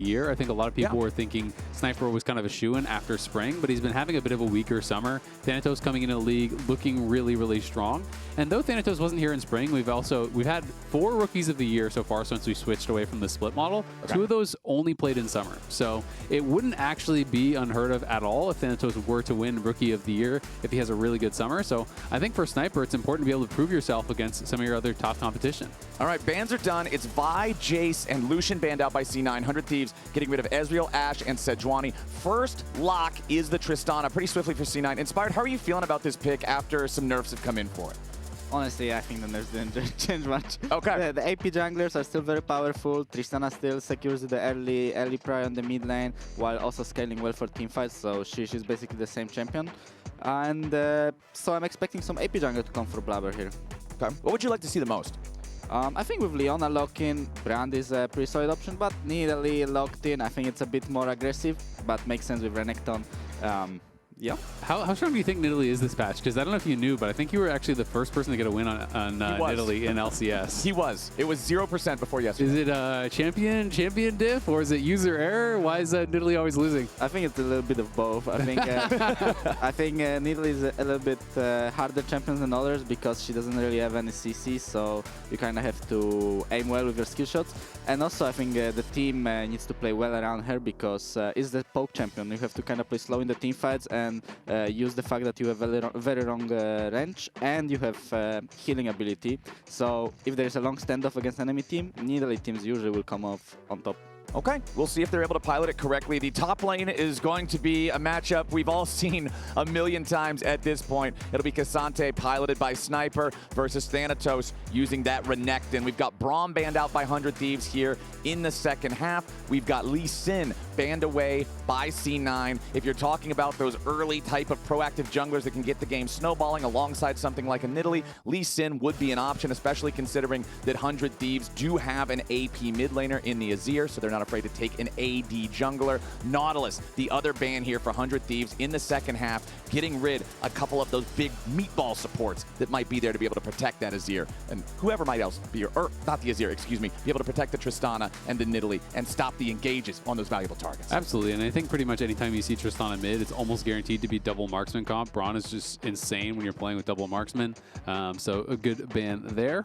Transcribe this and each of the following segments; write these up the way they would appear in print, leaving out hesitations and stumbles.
year. I think a lot of people were thinking Sniper was kind of a shoo-in after spring, but he's been having a bit of a weaker summer. Thanatos coming into the league looking really, really strong. And though Thanatos wasn't here in spring, we've had 4 rookies of the year so far since we switched away from the split model. 2 of those only played in summer. So it wouldn't actually be unheard of at all if Thanatos were to win Rookie of the Year if he has a really good summer. So I think for Sniper, it's important to be able to prove yourself against some of your other top competition. All right, bans are done. It's Vi, Jace, and Lucian banned out by C9. 100 Thieves getting rid of Ezreal, Ashe, and Sejuani. First lock is the Tristana, pretty swiftly for C9. Inspired, how are you feeling about this pick after some nerfs have come in for it? Honestly, I think the nerfs didn't change much. Okay. The AP junglers are still very powerful. Tristana still secures the early pry on the mid lane, while also scaling well for teamfights, so she's basically the same champion. And so I'm expecting some AP jungler to come for Blaber here. Okay. What would you like to see the most? I think with Leona lock-in, Brand is a pretty solid option, but Nidalee locked in, I think it's a bit more aggressive, but makes sense with Renekton. Yeah. How strong do you think Nidalee is this patch? Because I don't know if you knew, but I think you were actually the first person to get a win on Nidalee in LCS. He was. It was 0% before yesterday. Is it champion diff, or is it user error? Why is Nidalee always losing? I think it's a little bit of both. I think I think Nidalee is a little bit harder champion than others because she doesn't really have any CC, so you kind of have to aim well with your skill shots. And also, I think the team needs to play well around her because it's the poke champion. You have to kind of play slow in the team fights and use the fact that you have a very long range and you have healing ability. So if there is a long standoff against enemy team, Nidalee teams usually will come off on top. Okay, we'll see if they're able to pilot it correctly. The top lane is going to be a matchup we've all seen a million times at this point. It'll be Ksante piloted by Sniper versus Thanatos using that Renekton. We've got Braum banned out by 100 Thieves here in the second half. We've got Lee Sin banned away by C9. If you're talking about those early type of proactive junglers that can get the game snowballing alongside something like a Nidalee, Lee Sin would be an option, especially considering that 100 Thieves do have an AP mid laner in the Azir, so they're not afraid to take an AD jungler. Nautilus, the other ban here for 100 Thieves in the second half, getting rid a couple of those big meatball supports that might be there to be able to protect that Azir and whoever might else be, or not the Azir, excuse me, be able to protect the Tristana and the Nidalee and stop the engages on those valuable targets. Absolutely, and I think pretty much anytime you see Tristana mid, it's almost guaranteed to be double marksman comp. Braun is just insane when you're playing with double marksman, so a good ban there.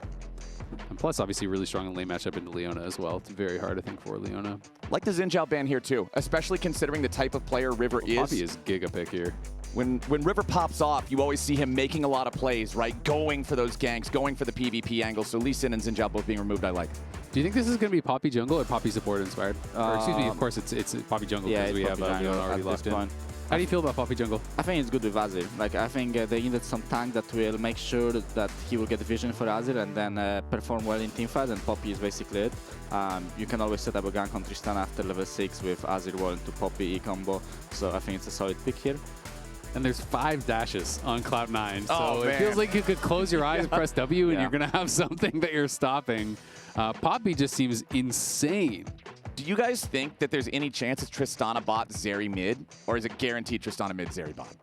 And plus, obviously, really strong in lane matchup into Leona as well. It's very hard, I think, for Leona. Like the Xin Zhao ban here, too, especially considering the type of player River is. Poppy is giga pick here. When River pops off, you always see him making a lot of plays, right? Going for those ganks, going for the PvP angles. So Lee Sin and Xin Zhao both being removed, I like. Do you think this is going to be Poppy jungle or Poppy support inspired? Or excuse me, of course, it's Poppy jungle because we have Leona already locked in. How do you feel about Poppy jungle? I think it's good with Azir. Like, I think they needed some tank that will make sure that he will get vision for Azir and then perform well in teamfights, and Poppy is basically it. You can always set up a gank on Tristana after level 6 with Azir wall into Poppy E combo, so I think it's a solid pick here. And there's 5 dashes on Cloud9, so it feels like you could close your eyes, press W, and you're going to have something that you're stopping. Poppy just seems insane. Do you guys think that there's any chance it's Tristana bot, Zeri mid? Or is it guaranteed Tristana mid, Zeri bot?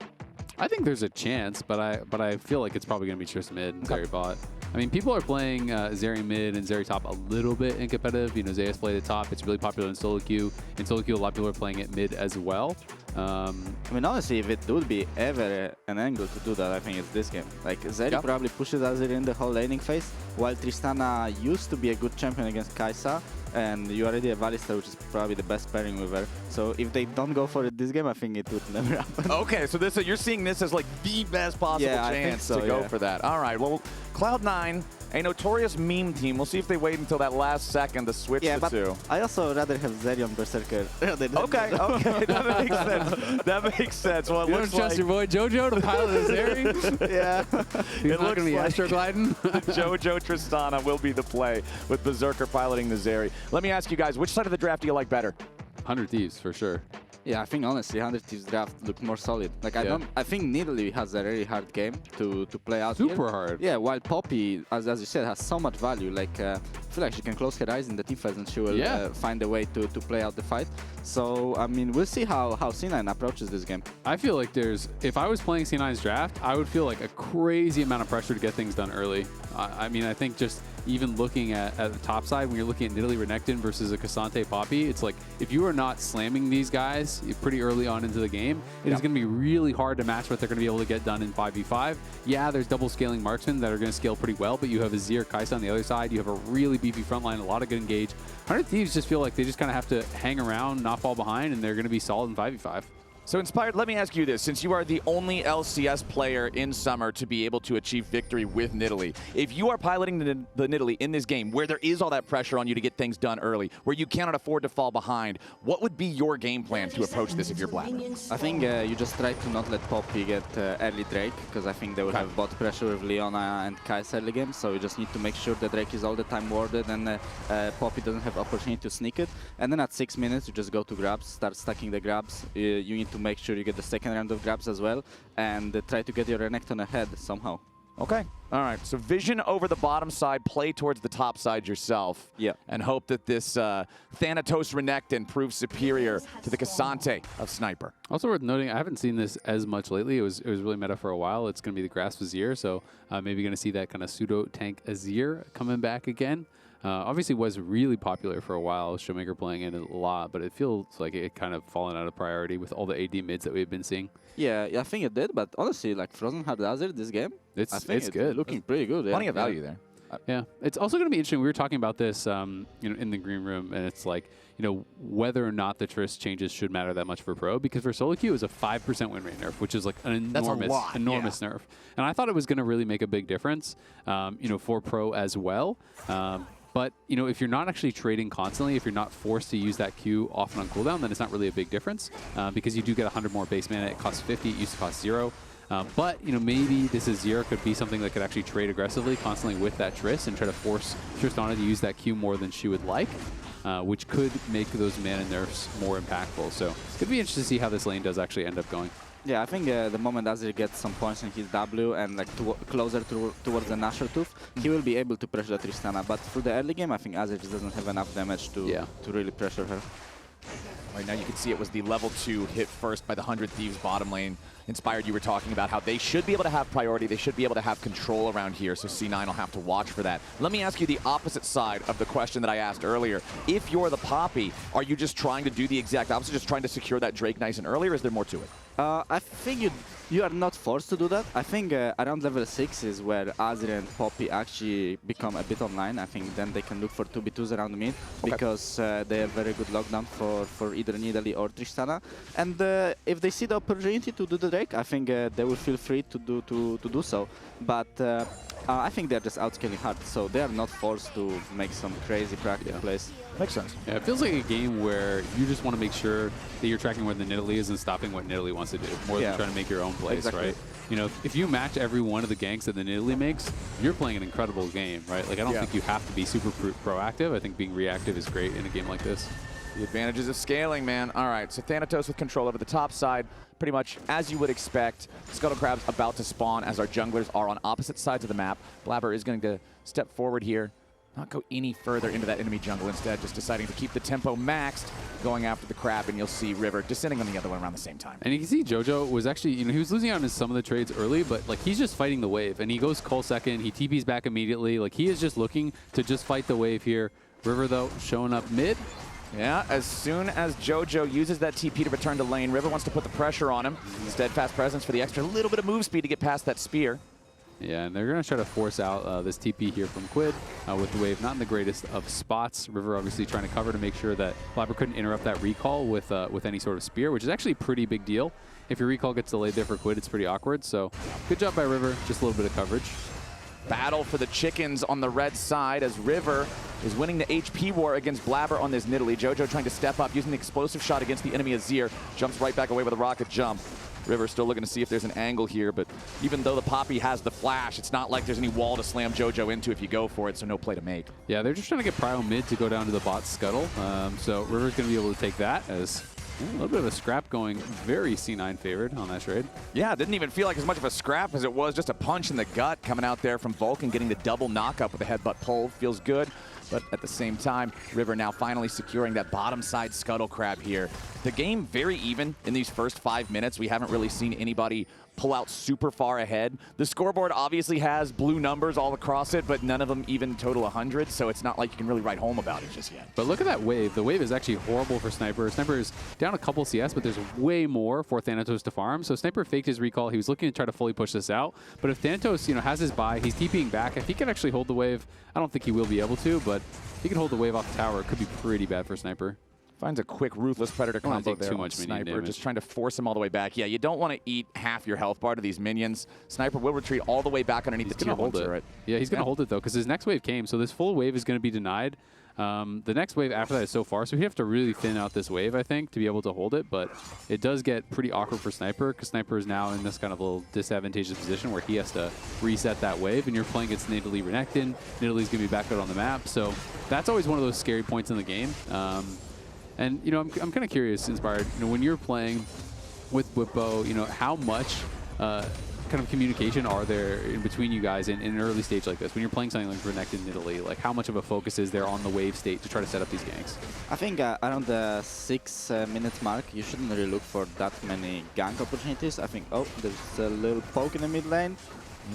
I think there's a chance, but I feel like it's probably going to be Trist mid and Zeri bot. I mean, people are playing Zeri mid and Zeri top a little bit in competitive. You know, Zeus played it top. It's really popular in solo queue. In solo queue, a lot of people are playing it mid as well. I mean, honestly, if it would be ever an angle to do that, I think it's this game. Like, Zeri probably pushes Azir in the whole laning phase, while Tristana used to be a good champion against Kaisa, and you already have Alistar, which is probably the best pairing with her. So if they don't go for it this game, I think it would never happen. Okay, so this you're seeing this as like the best possible chance to go for that. All right, well, Cloud9, a notorious meme team. We'll see if they wait until that last second to switch the two. I also rather have Zeri on Berserker. Okay, that makes sense. That makes sense. Well, you don't trust your boy Jojo to pilot a Zeri? Yeah. He's not going to be astrogliding. Jojo Tristana will be the play with Berserker piloting the Zeri. Let me ask you guys, which side of the draft do you like better? 100 Thieves, for sure. Yeah, I think honestly 100 Thieves draft looks more solid. Like I think Nidalee has a really hard game to play out. Super hard. Yeah, while Poppy, as you said, has so much value. Like feel like she can close her eyes in the teamfights and she will find a way to play out the fight. So, I mean, we'll see how C9 approaches this game. I feel like if I was playing C9's draft, I would feel like a crazy amount of pressure to get things done early. I mean, I think just even looking at the top side, when you're looking at Nidalee Renekton versus a Ksante Poppy, it's like if you are not slamming these guys pretty early on into the game, it is going to be really hard to match what they're going to be able to get done in 5v5. Yeah, there's double scaling marksmen that are going to scale pretty well, but you have Azir, Kaisa on the other side. You have a really beefy front line, a lot of good engage. 100 Thieves just feel like they just kind of have to hang around, not fall behind, and they're going to be solid in 5v5. So Inspired, let me ask you this. Since you are the only LCS player in Summer to be able to achieve victory with Nidalee, if you are piloting the Nidalee in this game where there is all that pressure on you to get things done early, where you cannot afford to fall behind, what would be your game plan to approach this if you're Blaber? I think you just try to not let Poppy get early Drake, because I think they will have bot pressure with Leona and Kaisa early game, so you just need to make sure that Drake is all the time warded and Poppy doesn't have opportunity to sneak it. And then at 6 minutes, you just go to Grubs, start stacking the Grubs. You need to make sure you get the second round of Grubs as well, and try to get your Renekton ahead somehow. Okay. All right. So vision over the bottom side, play towards the top side yourself. Yeah. And hope that this Thanatos Renekton proves superior to the Ksante of Sniper. Also worth noting, I haven't seen this as much lately. It was really meta for a while. It's going to be the Grasp Azir, so maybe going to see that kind of pseudo-tank Azir coming back again. Obviously was really popular for a while, Showmaker playing it a lot, but it feels like it kind of fallen out of priority with all the AD mids that we've been seeing. Yeah, I think it did, but honestly, like Frozen Hard Azir this game, I think it's good. Looking pretty good. Plenty of value there. Yeah, it's also going to be interesting. We were talking about this, in the green room, and it's like, whether or not the Trist changes should matter that much for Pro, because for solo queue is a 5% win rate nerf, which is like an enormous nerf. And I thought it was going to really make a big difference, for Pro as well. But, if you're not actually trading constantly, if you're not forced to use that Q often on cooldown, then it's not really a big difference, because you do get 100 more base mana. It costs 50, it used to cost 0. But, maybe this Azir could be something that could actually trade aggressively constantly with that Triss and try to force Tristana to use that Q more than she would like, which could make those mana nerfs more impactful. So it could be interesting to see how this lane does actually end up going. Yeah, I think the moment Azir gets some points in his W and like closer towards the Nashor Tooth, he will be able to pressure the Tristana. But for the early game, I think Azir just doesn't have enough damage to really pressure her. Right now you can see it was the level 2 hit first by the 100 Thieves bottom lane. Inspired, you were talking about how they should be able to have priority, they should be able to have control around here, so C9 will have to watch for that. Let me ask you the opposite side of the question that I asked earlier. If you're the Poppy, are you just trying to do the exact opposite, just trying to secure that Drake nice and early, or is there more to it? I think you are not forced to do that. I think around level 6 is where Azir and Poppy actually become a bit online. I think then they can look for 2v2s around mid, because they have very good lockdown for either Nidalee or Tristana. And if they see the opportunity to do the Drake, I think they will feel free to do so. But I think they're just outscaling hard, so they are not forced to make some crazy practice plays. Makes sense. Yeah, it feels like a game where you just want to make sure that you're tracking where the Nidalee is and stopping what Nidalee wants to do, more than trying to make your own plays, right? If you match every one of the ganks that the Nidalee makes, you're playing an incredible game, right? Like, I don't think you have to be super proactive. I think being reactive is great in a game like this. The advantages of scaling, man. All right, so Thanatos with control over the top side, pretty much as you would expect. Scuttle Crab's about to spawn as our junglers are on opposite sides of the map. Blaber is going to step forward here, not go any further into that enemy jungle, instead just deciding to keep the tempo maxed, going after the crab, and you'll see River descending on the other one around the same time. And you can see Jojo was actually, he was losing out on some of the trades early, but like he's just fighting the wave, and he goes Cull second, he TPs back immediately. Like, he is just looking to just fight the wave here. River, though, showing up mid. Yeah, as soon as Jojo uses that TP to return to lane, River wants to put the pressure on him. Steadfast presence for the extra little bit of move speed to get past that spear. Yeah, and they're going to try to force out this TP here from Quid with the wave not in the greatest of spots. River obviously trying to cover to make sure that Blaber couldn't interrupt that recall with any sort of spear, which is actually a pretty big deal. If your recall gets delayed there for Quid, it's pretty awkward. So good job by River, just a little bit of coverage. Battle for the chickens on the red side as River is winning the HP war against Blaber on this Nidalee. Jojo trying to step up, using the explosive shot against the enemy Azir. Jumps right back away with a rocket jump. River still looking to see if there's an angle here, but even though the Poppy has the flash, it's not like there's any wall to slam Jojo into if you go for it, so no play to make. Yeah, they're just trying to get Prio mid to go down to the bot scuttle. So River's going to be able to take that as a little bit of a scrap going, very C9 favored on that trade. Yeah, it didn't even feel like as much of a scrap as it was just a punch in the gut coming out there from Vulcan, getting the double knockup with a headbutt pull. Feels good. But at the same time, River now finally securing that bottom side scuttle crab here. The game very even in these first 5 minutes. We haven't really seen anybody pull out super far ahead. The scoreboard obviously has blue numbers all across it, but none of them even total 100, so it's not like you can really write home about it just yet. But look at that wave. The wave is actually horrible for Sniper. Sniper is down a couple CS, but there's way more for Thanatos to farm. So Sniper faked his recall. He was looking to try to fully push this out. But if Thanatos, has his buy, he's TPing back. If he can actually hold the wave, I don't think he will be able to, but if he can hold the wave off the tower, it could be pretty bad for Sniper. Finds a quick Ruthless Predator combo there too on much minion Sniper, damage. just trying to force him all the way back. Yeah, you don't want to eat half your health bar to these minions. Sniper will retreat all the way back underneath the tier 1 turret. Yeah, he's going to hold it, though, because his next wave came. So this full wave is going to be denied. The next wave after that is so far, so he'd have to really thin out this wave, I think, to be able to hold it. But it does get pretty awkward for Sniper, because Sniper is now in this kind of little disadvantageous position where he has to reset that wave, and you're playing against Nidalee Renekton. Nidalee's going to be back out on the map, so that's always one of those scary points in the game. And, I'm kind of curious, Inspired, when you're playing with Whippo, how much kind of communication are there in between you guys in an early stage like this? When you're playing something like Renekton Nidalee, like how much of a focus is there on the wave state to try to set up these ganks? I think around the 6 minute mark, you shouldn't really look for that many gank opportunities. I think, oh, there's a little poke in the mid lane.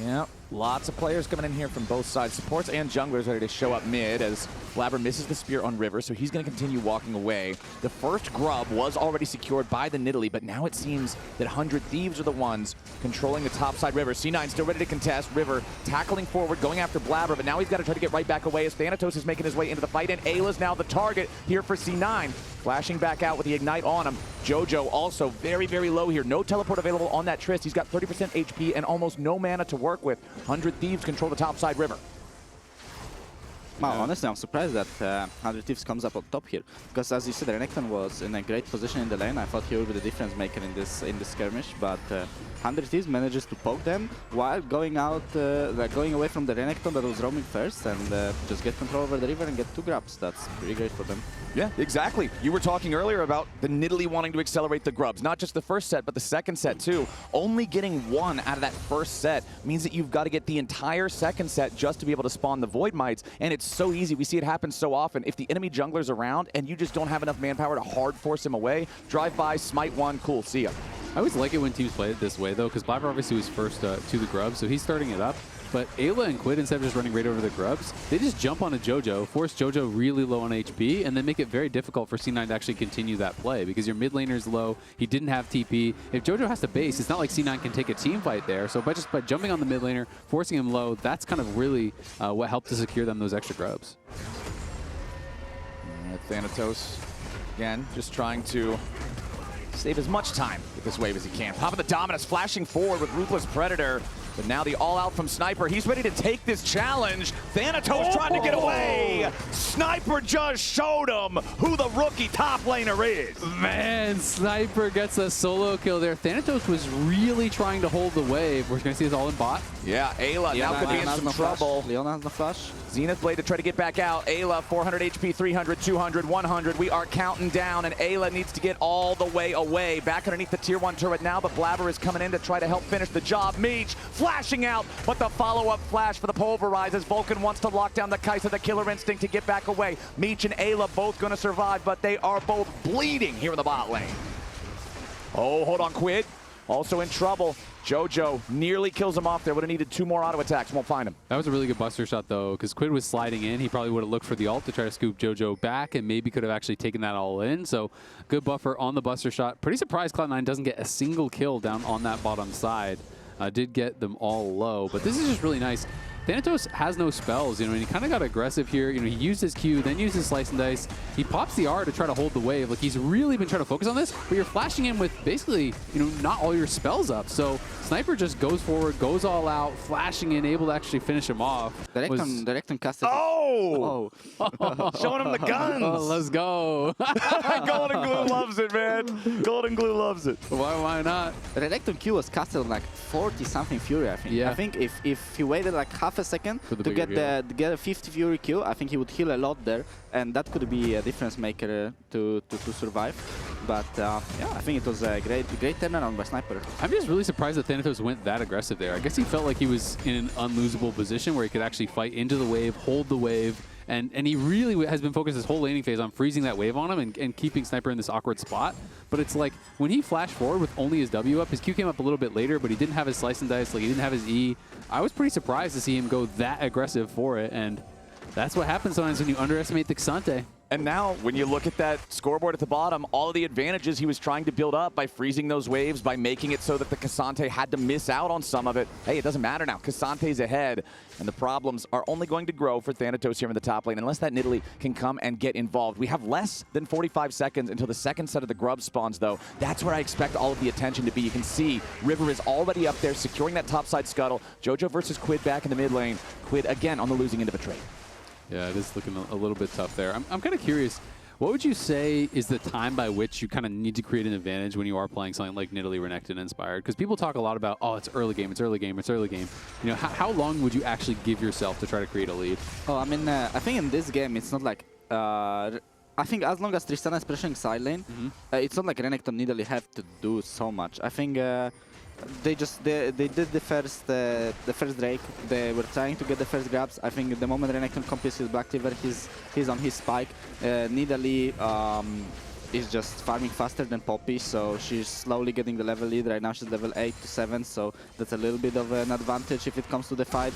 Yeah, lots of players coming in here from both sides. Supports and junglers ready to show up mid as Blaber misses the spear on River, so he's going to continue walking away. The first grub was already secured by the Nidalee, but now it seems that 100 Thieves are the ones controlling the top side River. C9 still ready to contest. River tackling forward, going after Blaber, but now he's got to try to get right back away as Thanatos is making his way into the fight, and Eyla's now the target here for C9. Flashing back out with the Ignite on him. Jojo also very, very low here. No teleport available on that Trist. He's got 30% HP and almost no mana to work with. 100 Thieves control the top side River. Wow, honestly, I'm surprised that 100 Thieves comes up on top here. Because as you said, Renekton was in a great position in the lane. I thought he would be the difference maker in this skirmish, but 100 Thieves manages to poke them while going out, going away from the Renekton that was roaming first and just get control over the river and get 2 grubs. That's pretty great for them. Yeah, exactly. You were talking earlier about the Nidalee wanting to accelerate the grubs. Not just the first set, but the second set too. Only getting 1 out of that first set means that you've got to get the entire second set just to be able to spawn the Void Mites. And it's so easy. We see it happen so often. If the enemy jungler's around and you just don't have enough manpower to hard force him away, drive by, smite 1, cool, see ya. I always like it when teams play it this way, though, because Blaber obviously was first to the grubs, so he's starting it up. But Eyla and Quid, instead of just running right over the grubs, they just jump onto Jojo, force Jojo really low on HP, and then make it very difficult for C9 to actually continue that play because your mid laner's low, he didn't have TP. If Jojo has to base, it's not like C9 can take a team fight there. So by jumping on the mid laner, forcing him low, that's kind of really what helped to secure them those extra grubs. Thanatos, again, just trying to save as much time with this wave as he can. Popping the Dominus, flashing forward with Ruthless Predator. But now the all-out from Sniper. He's ready to take this challenge. Thanatos trying to get away. Sniper just showed him who the rookie top laner is. Man, Sniper gets a solo kill there. Thanatos was really trying to hold the wave. We're going to see this all in bot. Yeah, Eyla now could be in some trouble. Leona has no flash. Zenith Blade to try to get back out. Eyla, 400 HP, 300, 200, 100. We are counting down, and Eyla needs to get all the way away. Back underneath the tier 1 turret now, but Blaber is coming in to try to help finish the job. Meech flashing out, but the follow-up flash for the pulverizes. Vulcan wants to lock down the Kaisa, the killer instinct to get back away. Meech and Eyla both going to survive, but they are both bleeding here in the bot lane. Oh, hold on, Quid. Also in trouble. Jojo nearly kills him off there. Would have needed 2 more auto attacks. Won't find him. That was a really good buster shot, though, because Quid was sliding in. He probably would have looked for the ult to try to scoop Jojo back and maybe could have actually taken that all in. So good buffer on the buster shot. Pretty surprised Cloud9 doesn't get a single kill down on that bottom side. Did get them all low, but this is just really nice. Thanatos has no spells, and he kind of got aggressive here. He used his Q, then used his Slice and Dice. He pops the R to try to hold the wave. Like, he's really been trying to focus on this, but you're flashing him with basically, not all your spells up. So Sniper just goes forward, goes all out, flashing in, able to actually finish him off. Renekton casted. Oh! Showing him the guns. Oh, let's go. Golden Glue loves it, man. Golden Glue loves it. Why not? Renekton Q was casted on like 40-something Fury, I think. Yeah. I think if he waited like half a second to get a 50 Fury Q, I think he would heal a lot there, and that could be a difference maker to survive. But yeah, I think it was a great turnaround by Sniper. I'm just really surprised that Thanatos went that aggressive there. I guess he felt like he was in an unlosable position where he could actually fight into the wave, hold the wave, And he really has been focused his whole laning phase on freezing that wave on him and keeping Sniper in this awkward spot. But it's like, when he flashed forward with only his W up, his Q came up a little bit later, but he didn't have his slice and dice, like he didn't have his E. I was pretty surprised to see him go that aggressive for it, and that's what happens sometimes when you underestimate the Ksante. And now, when you look at that scoreboard at the bottom, all of the advantages he was trying to build up by freezing those waves, by making it so that the Ksante had to miss out on some of it. Hey, it doesn't matter now. Ksante's ahead, and the problems are only going to grow for Thanatos here in the top lane, unless that Nidalee can come and get involved. We have less than 45 seconds until the second set of the Grubs spawns, though. That's where I expect all of the attention to be. You can see River is already up there, securing that topside scuttle. Jojo versus Quid back in the mid lane. Quid, again, on the losing end of a trade. Yeah, it is looking a little bit tough there. I'm kind of curious, what would you say is the time by which you kind of need to create an advantage when you are playing something like Nidalee Renekton inspired? Because people talk a lot about, oh, it's early game, it's early game, it's early game. You know, how long would you actually give yourself to try to create a lead? Oh, I mean, I think in this game it's not like... I think as long as Tristana is pressuring side lane, it's not like Renekton Nidalee have to do so much. I think they did the first Drake. They were trying to get the first grabs. I think the moment Renekton completes his Black Cleaver, he's on his spike. Nidalee is just farming faster than Poppy, so she's slowly getting the level lead. Right now she's level 8 to 7, so that's a little bit of an advantage if it comes to the fight.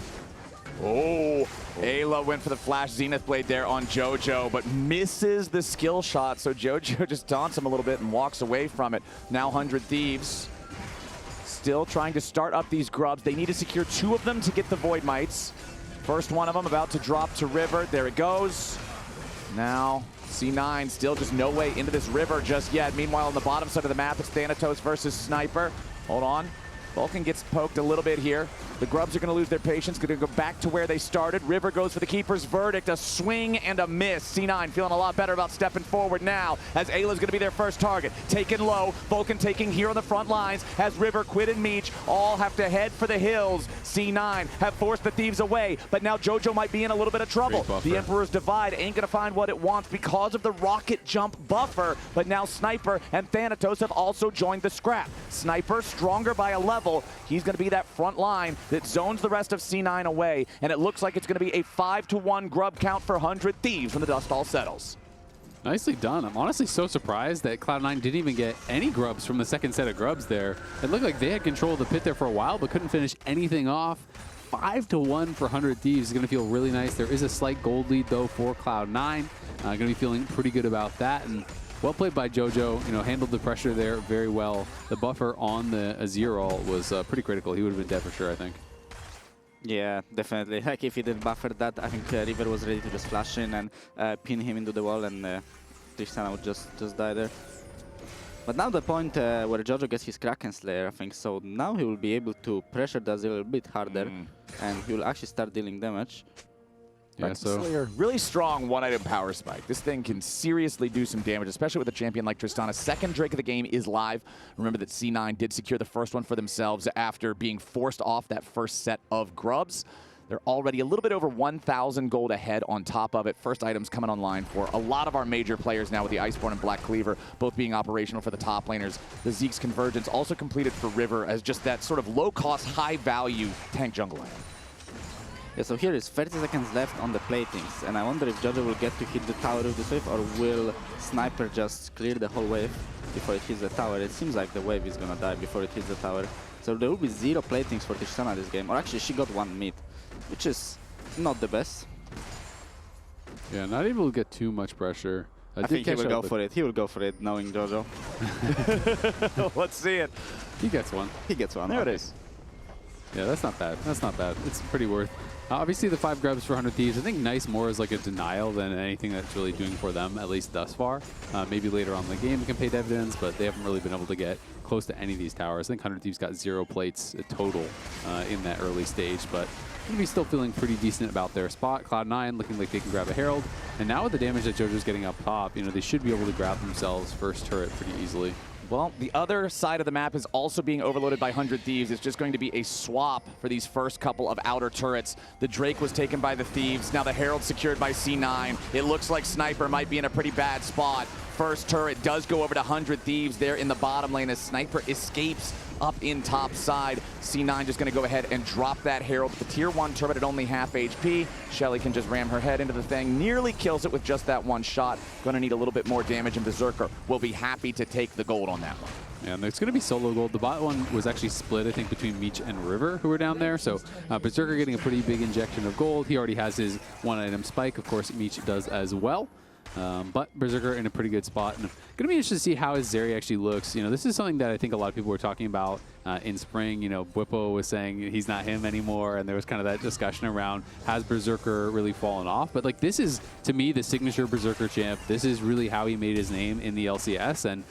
Oh, Eyla went for the Flash Zenith Blade there on Jojo, but misses the skill shot, so Jojo just taunts him a little bit and walks away from it. Now 100 Thieves still trying to start up these Grubs. They need to secure 2 of them to get the Void Mites. First one of them about to drop to River. There it goes. Now C9 still just no way into this River just yet. Meanwhile, on the bottom side of the map, it's Thanatos versus Sniper. Hold on. Vulcan gets poked a little bit here. The Grubs are going to lose their patience, going to go back to where they started. River goes for the Keeper's Verdict, a swing and a miss. C9 feeling a lot better about stepping forward now, as Ayla's going to be their first target. Taken low, Vulcan taking here on the front lines, as River, Quid, and Meech all have to head for the hills. C9 have forced the Thieves away, but now Jojo might be in a little bit of trouble. The Emperor's Divide ain't going to find what it wants because of the rocket jump buffer, but now Sniper and Thanatos have also joined the scrap. Sniper stronger by a level. He's going to be that front line that zones the rest of C9 away, and it looks like it's going to be a 5-to-1 Grub count for 100 Thieves when the dust all settles. Nicely done. I'm honestly so surprised that Cloud9 didn't even get any Grubs from the second set of Grubs there. It looked like they had control of the pit there for a while, but couldn't finish anything off. 5-to-1 for 100 Thieves is going to feel really nice. There is a slight gold lead, though, for Cloud9. Going to be feeling pretty good about that. And well played by Jojo, you know, handled the pressure there very well. The buffer on the Azir ult was pretty critical. He would have been dead for sure, I think. Yeah, definitely. Like if he didn't buffer that, I think River was ready to just flash in and pin him into the wall, and Tristana would just die there. But now the point where Jojo gets his Kraken Slayer, I think, so now he will be able to pressure the Azir a little bit harder, and he will actually start dealing damage. Yeah, Slayer, really strong one-item power spike. This thing can seriously do some damage, especially with a champion like Tristana. Second Drake of the game is live. Remember that C9 did secure the first one for themselves after being forced off that first set of Grubs. They're already a little bit over 1,000 gold ahead on top of it. First items coming online for a lot of our major players now, with the Iceborne and Black Cleaver both being operational for the top laners. The Zeke's Convergence also completed for River as just that sort of low-cost, high-value tank jungle item. Yeah, so here is 30 seconds left on the platings, and I wonder if Jojo will get to hit the tower with this wave, or will Sniper just clear the whole wave before it hits the tower. It seems like the wave is gonna die before it hits the tower. So there will be 0 platings for Tristana this game, or actually she got 1 mid, which is not the best. Yeah, not able to get too much pressure. I think he will go for it. He will go for it, knowing Jojo. Let's see it. He gets one. He gets one. There it is. Yeah, that's not bad. That's not bad. It's pretty worth. Obviously, the 5 Grubs for 100 Thieves, I think nice more is like a denial than anything that's really doing for them, at least thus far. Maybe later on in the game it can pay dividends, but they haven't really been able to get close to any of these towers. I think 100 Thieves got 0 plates total in that early stage, but going to be still feeling pretty decent about their spot. Cloud9 looking like they can grab a Herald, and now with the damage that Jojo's getting up top, you know, they should be able to grab themselves first turret pretty easily. Well, the other side of the map is also being overloaded by 100 Thieves. It's just going to be a swap for these first couple of outer turrets. The Drake was taken by the Thieves. Now the Herald secured by C9. It looks like Sniper might be in a pretty bad spot. first turret does go over to 100 Thieves there in the bottom lane as Sniper escapes up in top side. C9 just going to go ahead and drop that Herald. The tier 1 turret at only half HP. Shelly can just ram her head into the thing. Nearly kills it with just that one shot. Going to need a little bit more damage, and Berserker will be happy to take the gold on that one. And it's going to be solo gold. The bot one was actually split, I think, between Meech and River, who are down there. So Berserker getting a pretty big injection of gold. He already has his one-item spike. Of course, Meech does as well. But Berserker in a pretty good spot. And going to be interested to see how his Zeri actually looks. You know, this is something that I think a lot of people were talking about in spring. You know, Whippo was saying he's not him anymore, and there was kind of that discussion around, has Berserker really fallen off? But like, this is, to me, the signature Berserker champ. This is really how he made his name in the LCS, and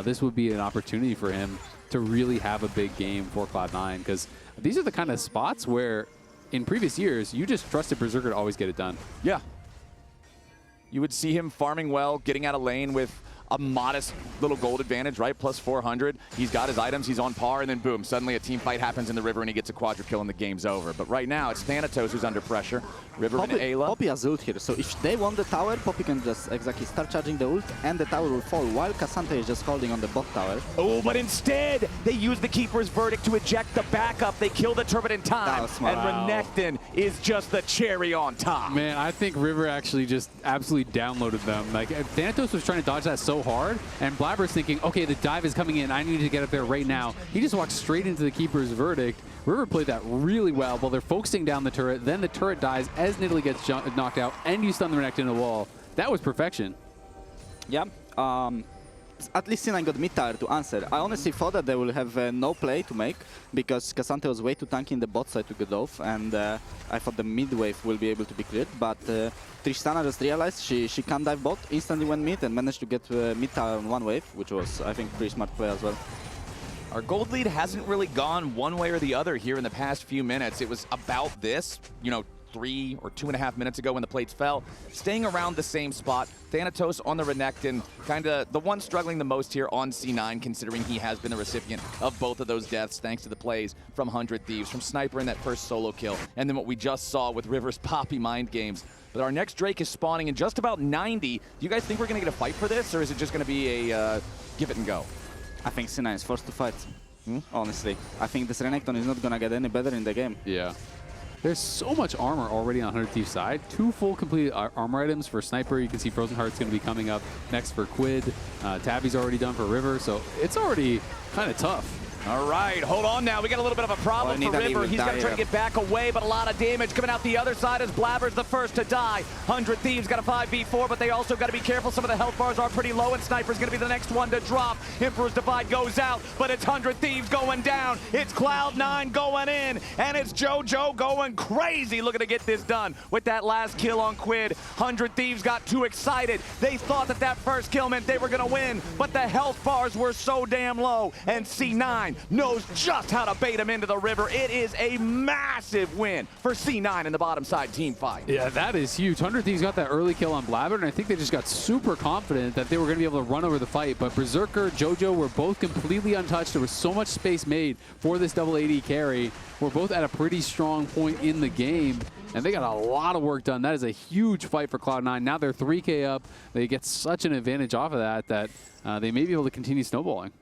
this would be an opportunity for him to really have a big game for Cloud9, because these are the kind of spots where in previous years, you just trusted Berserker to always get it done. Yeah. You would see him farming well, getting out of lane with a modest little gold advantage, right? Plus 400. He's got his items, he's on par, and then boom, suddenly a team fight happens in the river and he gets a quadra kill and the game's over. But right now, it's Thanatos who's under pressure. River and Eyla. Poppy has ult here, so if they want the tower, Poppy can just exactly start charging the ult and the tower will fall while Ksante is just holding on the bot tower. Oh, but instead, they use the Keeper's Verdict to eject the backup. They kill the turret in time, and Renekton is just the cherry on top. Man, I think River actually just absolutely downloaded them. Like, Thanatos was trying to dodge that so hard, and Blaber's thinking, okay, the dive is coming in. I need to get up there right now. He just walked straight into the Keeper's Verdict. River played that really well while they're focusing down the turret. Then the turret dies as Nidalee gets knocked out, and you stun the Renekton in the wall. That was perfection. Yeah. At least C9 got mid tower to answer. I honestly thought that they will have no play to make because Ksante was way too tanky in the bot side to get off, and I thought the mid wave will be able to be cleared, but Tristana just realized she can't dive bot, instantly went mid and managed to get mid tower on one wave, which was, I think, pretty smart play as well. Our gold lead hasn't really gone one way or the other here in the past few minutes. It was about this, you know, 3 or 2.5 minutes ago when the plates fell, staying around the same spot. Thanatos on the Renekton, kind of the one struggling the most here on C9, considering he has been the recipient of both of those deaths thanks to the plays from 100 Thieves, from Sniper in that first solo kill, and then what we just saw with River's Poppy mind games. But our next Drake is spawning in just about 90. Do you guys think we're going to get a fight for this, or is it just going to be a give it and go? I think C9 is forced to fight, honestly. I think this Renekton is not going to get any better in the game. Yeah. There's so much armor already on 100 Thieves' side. 2 full completed armor items for Sniper. You can see Frozen Heart's going to be coming up next for Quid. Tabby's already done for River, so it's already kind of tough. All right, hold on now. We got a little bit of a problem for River. He's going to try to get back away, but a lot of damage coming out the other side as Blaber's the first to die. 100 Thieves got a 5v4, but they also got to be careful. Some of the health bars are pretty low, and Sniper's going to be the next one to drop. Emperor's Divide goes out, but it's 100 Thieves going down. It's Cloud9 going in, and it's Jojo going crazy looking to get this done with that last kill on Quid. 100 Thieves got too excited. They thought that that first kill meant they were going to win, but the health bars were so damn low, and C9 knows just how to bait him into the river. It is a massive win for C9 in the bottom side team fight. Yeah, that is huge. 100 Thieves got that early kill on Blaber, and I think they just got super confident that they were going to be able to run over the fight. But Berserker, Jojo were both completely untouched. There was so much space made for this double AD carry. We're both at a pretty strong point in the game, and they got a lot of work done. That is a huge fight for Cloud9. Now they're 3K up. They get such an advantage off of that they may be able to continue snowballing.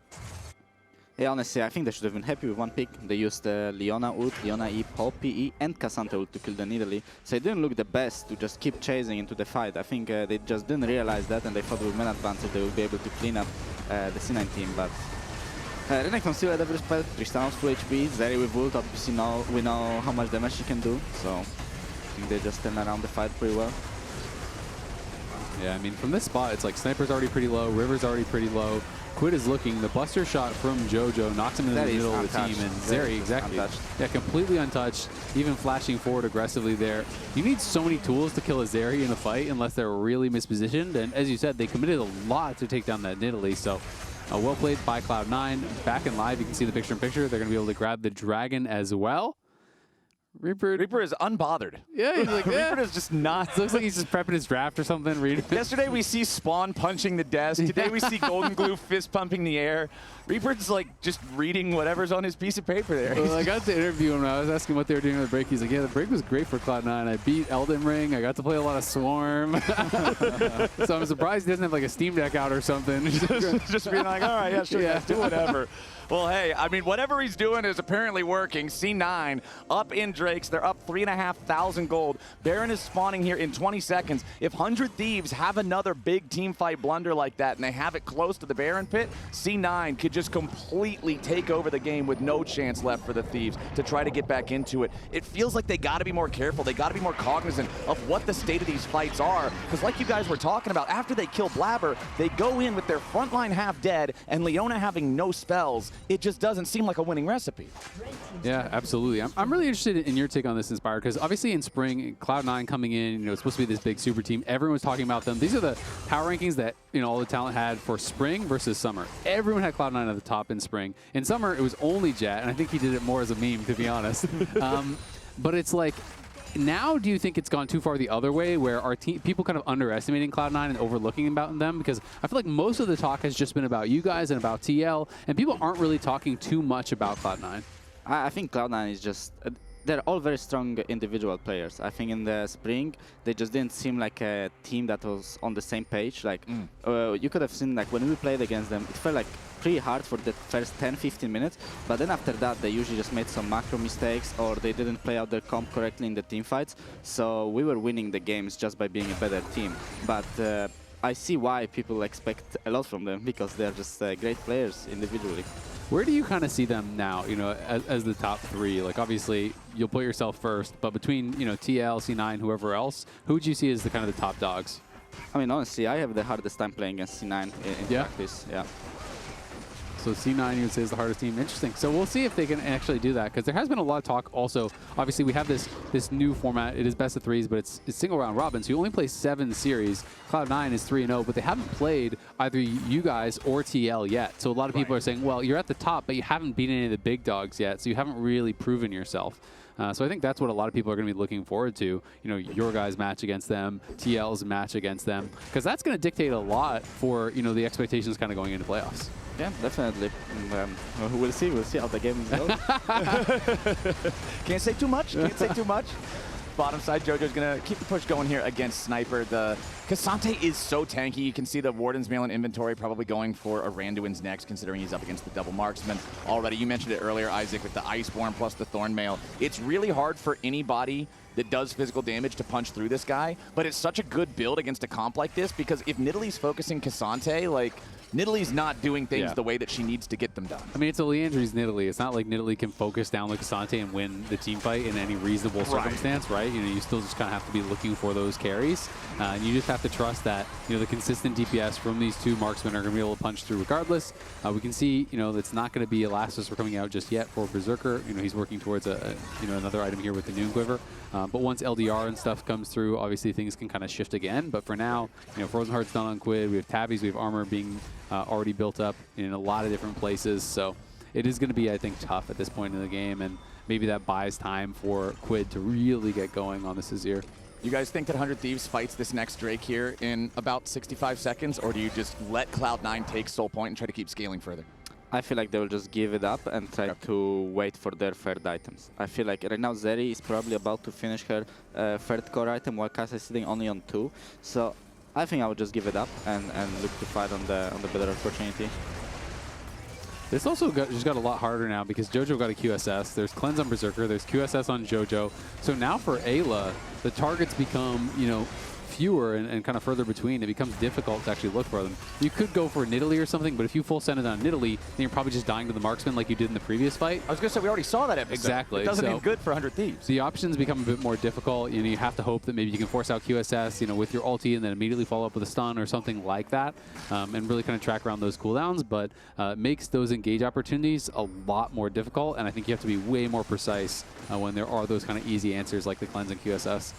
Yeah, honestly, I think they should have been happy with one pick. They used Leona ult, Leona E, Poppy E, and Ksante ult to kill the Nidalee. So it didn't look the best to just keep chasing into the fight. I think they just didn't realize that, and they thought with man advantage they would be able to clean up the C9 team. But Renekton still had every spell. Tristana's full HP, Zeri with ult. Obviously, we know how much damage she can do. So I think they just turned around the fight pretty well. Yeah, I mean, from this spot, it's like Sniper's already pretty low, River's already pretty low. Quid is looking. The buster shot from Jojo knocks him into the middle of the team, and Zeri, exactly. Untouched. Yeah, completely untouched, even flashing forward aggressively there. You need so many tools to kill a Zeri in a fight unless they're really mispositioned, and as you said, they committed a lot to take down that Nidalee, so well played by Cloud9. Back in live, you can see the picture-in-picture. They're going to be able to grab the dragon as well. Reaper is unbothered. Yeah, he's like, yeah. Reaper is just not. Looks like he's just prepping his draft or something. Reading. Yesterday we see Spawn punching the desk. Today we see Golden Glue fist pumping the air. Reaper's like just reading whatever's on his piece of paper there. Well, I got to interview him. I was asking what they were doing on the break. He's like, yeah, the break was great for Cloud9. I beat Elden Ring. I got to play a lot of Swarm. So I'm surprised he doesn't have like a Steam Deck out or something. Just being like, all right, yeah, sure, guys, do whatever. Well, hey, I mean, whatever he's doing is apparently working. C9 up in Drakes. They're up 3,500 gold. Baron is spawning here in 20 seconds. If 100 Thieves have another big team fight blunder like that and they have it close to the Baron pit, C9 could just completely take over the game with no chance left for the Thieves to try to get back into it. It feels like they got to be more careful. They got to be more cognizant of what the state of these fights are. Because like you guys were talking about, after they kill Blaber, they go in with their front line half dead and Leona having no spells. It just doesn't seem like a winning recipe. Yeah, absolutely. I'm really interested in your take on this, Inspire, because obviously in spring, Cloud9 coming in, it's supposed to be this big super team. Everyone's talking about them. These are the power rankings that all the talent had for spring versus summer. Everyone had Cloud9 at the top in spring. In summer, it was only Jet, and I think he did it more as a meme, to be honest. But it's like, now, do you think it's gone too far the other way, where our people kind of underestimating Cloud9 and overlooking about them? Because I feel like most of the talk has just been about you guys and about TL, and people aren't really talking too much about Cloud9. I think Cloud9 is just... they're all very strong individual players. I think in the spring, they just didn't seem like a team that was on the same page. Like, you could have seen, like, when we played against them, it felt like pretty hard for the first 10-15 minutes, but then after that they usually just made some macro mistakes or they didn't play out their comp correctly in the team fights, so we were winning the games just by being a better team. But I see why people expect a lot from them, because they're just great players individually. Where do you kind of see them now, as the top three? Like, obviously, you'll put yourself first, but between, TL, C9, whoever else, who would you see as the kind of the top dogs? I mean, honestly, I have the hardest time playing against C9 in practice. Yeah. So C9, you would say, is the hardest team. Interesting. So we'll see if they can actually do that, because there has been a lot of talk also. Obviously, we have this new format. It is best of threes, but it's single round robin, so you only play 7 series. Cloud9 is 3-0, but they haven't played either you guys or TL yet. So a lot of people are saying, well, you're at the top, but you haven't beaten any of the big dogs yet, so you haven't really proven yourself. So I think that's what a lot of people are going to be looking forward to. Your guys' match against them, TL's match against them, because that's going to dictate a lot for the expectations kind of going into playoffs. Yeah, definitely. We'll see. We'll see how the game goes. Can't say too much. Can't say too much. Bottom side, Jojo's going to keep the push going here against Sniper. The Ksante is so tanky. You can see the Warden's Mail in inventory probably going for a Randuin's next, considering he's up against the double marksman already. You mentioned it earlier, Isaac, with the Iceborne plus the Thorn Mail. It's really hard for anybody that does physical damage to punch through this guy, but it's such a good build against a comp like this, because if Nidalee's focusing Ksante, like, Nidalee's not doing things the way that she needs to get them done. I mean, it's a Leandry's Nidalee. It's not like Nidalee can focus down like Ksante and win the team fight in any reasonable circumstance, right? You still just kind of have to be looking for those carries. And you just have to trust that, the consistent DPS from these two marksmen are going to be able to punch through regardless. We can see, it's not going to be Elastus coming out just yet for Berserker. He's working towards another item here with the Noon Quiver. But once LDR and stuff comes through, obviously things can kind of shift again. But for now, Frozen Heart's done on Quid. We have tabbies, we have armor being already built up in a lot of different places. So it is going to be, I think, tough at this point in the game. And maybe that buys time for Quid to really get going on this Azir. You guys think that 100 Thieves fights this next Drake here in about 65 seconds? Or do you just let Cloud9 take Soul Point and try to keep scaling further? I feel like they will just give it up and try to wait for their third items. I feel like right now Zeri is probably about to finish her third core item while Kaisa is sitting only on 2. So I think I would just give it up and look to fight on the better opportunity. This also just got a lot harder now because Jojo got a QSS. There's Cleanse on Berserker. There's QSS on Jojo. So now for Eyla, the targets become, fewer and kind of further between. It becomes difficult to actually look for them. You could go for Nidalee or something, but if you full send it on Nidalee, then you're probably just dying to the marksman like you did in the previous fight. I was going to say, we already saw that episode. Exactly. It doesn't even good for 100 Thieves. The options become a bit more difficult. You have to hope that maybe you can force out QSS, with your ulti and then immediately follow up with a stun or something like that, and really kind of track around those cooldowns, but it makes those engage opportunities a lot more difficult, and I think you have to be way more precise when there are those kind of easy answers like the cleanse and QSS.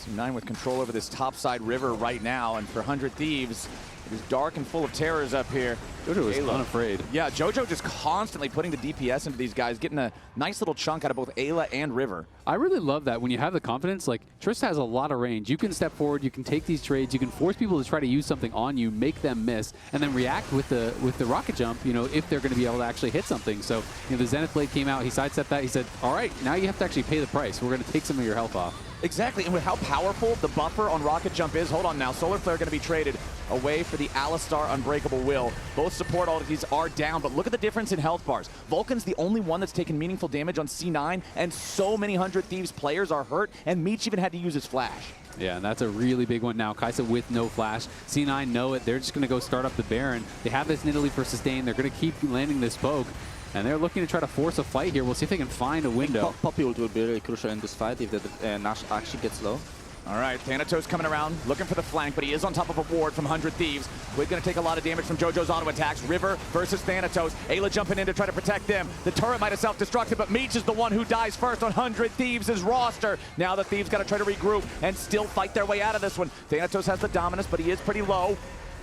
C9 with control over this topside river right now, and for 100 Thieves, it is dark and full of terrors up here. Jojo was Eyla. unafraid. Yeah, Jojo just constantly putting the DPS into these guys, getting a nice little chunk out of both Eyla and River. I really love that when you have the confidence. Like, Trist has a lot of range. You can step forward, you can take these trades, you can force people to try to use something on you, make them miss, and then react with the rocket jump, you know, if they're going to be able to actually hit something. So, you know, the Zenith Blade came out, he sidestepped that, he said, all right, now you have to actually pay the price. We're going to take some of your health off. Exactly, and with how powerful the buffer on Rocket Jump is, hold on now, Solar Flare going to be traded away for the Alistar Unbreakable Will. Both support entities are down, but look at the difference in health bars. Vulcan's the only one that's taken meaningful damage on C9, and so many 100 Thieves players are hurt, and Meech even had to use his flash. Yeah, and that's a really big one now. Kaisa with no flash. C9 know it. They're just going to go start up the Baron. They have this Nidalee for sustain. They're going to keep landing this poke. And they're looking to try to force a fight here. We'll see if they can find a window. Poppy ult will be really crucial in this fight if the Nash actually gets low. All right, Thanatos coming around, looking for the flank, but he is on top of a ward from 100 Thieves. We're going to take a lot of damage from Jojo's auto attacks. River versus Thanatos. Eyla jumping in to try to protect them. The turret might have self-destructed, but Meech is the one who dies first on 100 Thieves' roster. Now the Thieves got to try to regroup and still fight their way out of this one. Thanatos has the dominance, but he is pretty low.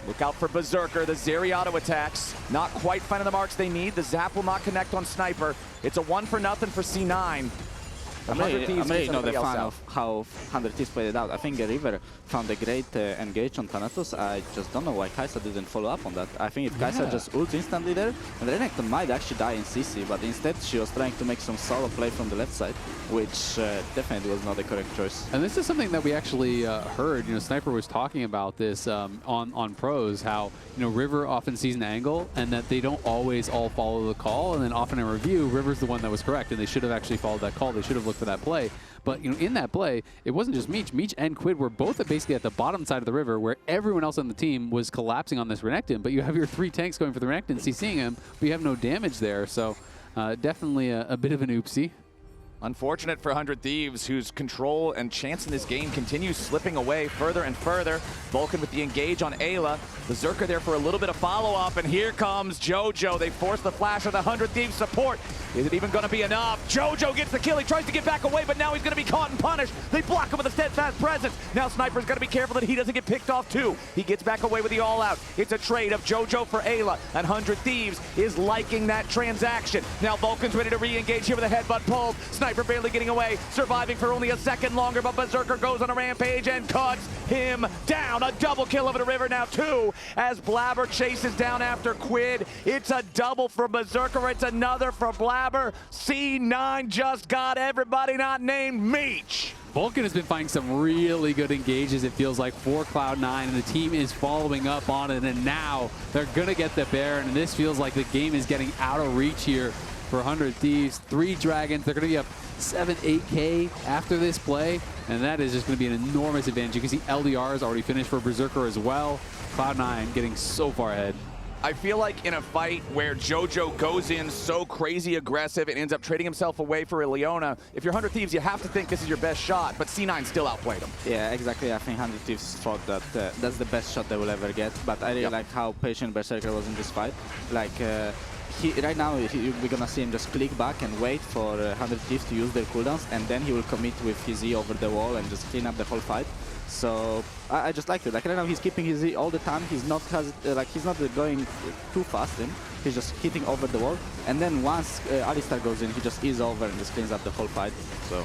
Look out for Berserker, the Zeri auto attacks. Not quite finding the marks they need. The zap will not connect on Sniper. It's a 1-0 for C9. I'm really not a fan of how 100 Thieves played it out. I think River found a great engage on Thanatos. I just don't know why Kaisa didn't follow up on that. I think if Kaisa just ults instantly there, and Renekton might actually die in CC, but instead she was trying to make some solo play from the left side, which definitely was not the correct choice. And this is something that we actually heard. You know, Sniper was talking about this on pros, how, you know, River often sees an angle and that they don't always all follow the call, and then often in review, River's the one that was correct, and they should have actually followed that call. They should have looked for that play. But, you know, in that play, it wasn't just Meech. Meech and Quid were both basically at the bottom side of the river where everyone else on the team was collapsing on this Renekton. But you have your 3 tanks going for the Renekton, CCing him, but you have no damage there. So definitely a bit of an oopsie. Unfortunate for 100 Thieves, whose control and chance in this game continues slipping away further and further. Vulcan with the engage on Eyla. Berserker there for a little bit of follow-up, and here comes Jojo. They force the flash of the 100 Thieves support. Is it even going to be enough? Jojo gets the kill. He tries to get back away, but now he's going to be caught and punished. They block him with a steadfast presence. Now Sniper's got to be careful that he doesn't get picked off too. He gets back away with the all-out. It's a trade of Jojo for Eyla, and 100 Thieves is liking that transaction. Now Vulcan's ready to re-engage here with a headbutt pulled. Sniper barely getting away, surviving for only a second longer, but Berserker goes on a rampage and cuts him down. A double kill over the river now, 2, as Blaber chases down after Quid. It's a double for Berserker. It's another for Blaber. C9 just got everybody not named Meech. Vulcan has been finding some really good engages, it feels like, for Cloud9, and the team is following up on it, and now they're going to get the Baron, and this feels like the game is getting out of reach here for 100 Thieves. 3 Dragons, they're going to be up 7-8K after this play, and that is just going to be an enormous advantage. You can see LDR is already finished for Berserker as well. Cloud9 getting so far ahead. I feel like in a fight where Jojo goes in so crazy aggressive and ends up trading himself away for a Leona, if you're 100 Thieves, you have to think this is your best shot, but C9 still outplayed him. Yeah, exactly. I think 100 Thieves thought that that's the best shot they will ever get, but I really like how patient Berserker was in this fight. Like, right now, we're gonna see him just click back and wait for 100 Thieves to use their cooldowns, and then he will commit with his E over the wall and just clean up the whole fight. So I just like it. Like right now, he's keeping his E all the time. He's not he's not going too fast in. He's just hitting over the wall, and then once Alistar goes in, he just E's over and just cleans up the whole fight. So.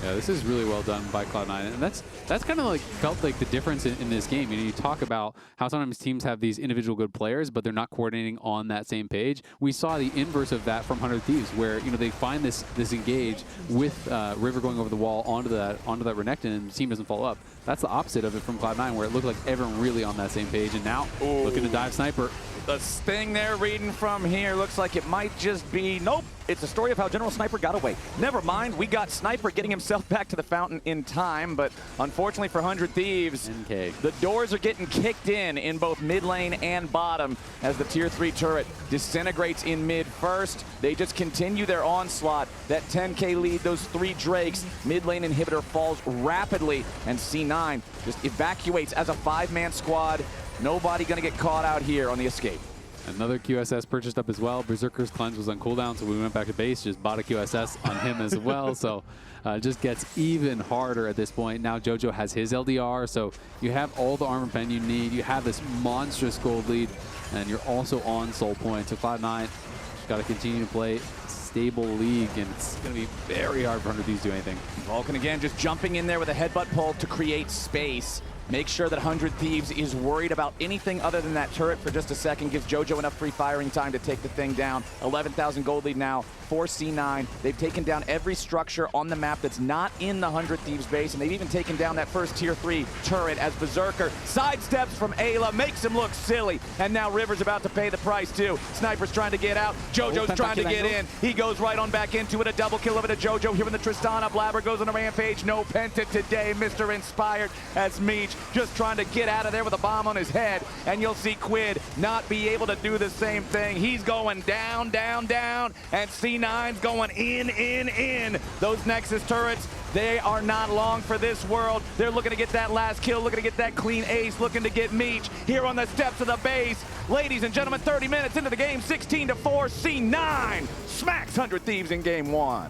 Yeah, this is really well done by Cloud9, and that's kind of like felt like the difference in this game. You know, you talk about how sometimes teams have these individual good players, but they're not coordinating on that same page. We saw the inverse of that from 100 Thieves, where, you know, they find this engage with River going over the wall onto that Renekton, and the team doesn't follow up. That's the opposite of it from Cloud9, where it looked like everyone really on that same page, and now looking to dive Sniper. The thing they're reading from here looks like it might just be, nope, it's a story of how General Sniper got away. Never mind, we got Sniper getting himself back to the fountain in time, but unfortunately for 100 Thieves, the doors are getting kicked in both mid lane and bottom as the tier 3 turret disintegrates in mid first. They just continue their onslaught. That 10K lead, those 3 Drakes, mid lane inhibitor falls rapidly, and C9 just evacuates as a 5-man squad. Nobody gonna get caught out here on the escape. Another QSS purchased up as well. Berserker's cleanse was on cooldown, so we went back to base, just bought a QSS on him as well. So it just gets even harder at this point. Now Jojo has his LDR, so you have all the armor pen you need. You have this monstrous gold lead, and you're also on soul points. So Cloud9 just got to continue to play stable league, and it's going to be very hard for 100 Thieves to do anything. Vulcan again just jumping in there with a headbutt pull to create space. Make sure that 100 Thieves is worried about anything other than that turret for just a second. Gives Jojo enough free firing time to take the thing down. 11,000 gold lead now for C9. They've taken down every structure on the map that's not in the 100 Thieves base, and they've even taken down that first tier 3 turret as Berserker sidesteps from Eyla, makes him look silly, and now River's about to pay the price too. Sniper's trying to get out. Jojo's trying to get in. He goes right on back into it. A double kill over to Jojo here in the Tristana. Blaber goes on a rampage. No Penta today. Mr. Inspired as Meech just trying to get out of there with a bomb on his head, and you'll see Quid not be able to do the same thing. He's going down, down, down, and C9's going in. Those Nexus turrets, they are not long for this world. They're looking to get that last kill, looking to get that clean ace, looking to get Meech here on the steps of the base. Ladies and gentlemen, 30 minutes into the game, 16-4, C9 smacks 100 Thieves in game 1.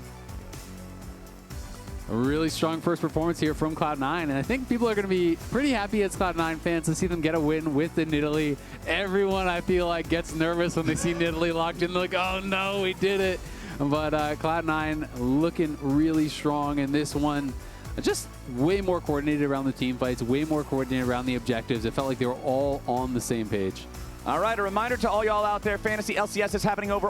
A really strong first performance here from Cloud9, and I think people are going to be pretty happy as Cloud9 fans to see them get a win with the Nidalee. Everyone, I feel like, gets nervous when they see Nidalee locked in. They're like, oh no, we did it. But Cloud9 looking really strong in this one. Just way more coordinated around the team fights, way more coordinated around the objectives. It felt like they were all on the same page. All right, a reminder to all y'all out there, Fantasy LCS is happening over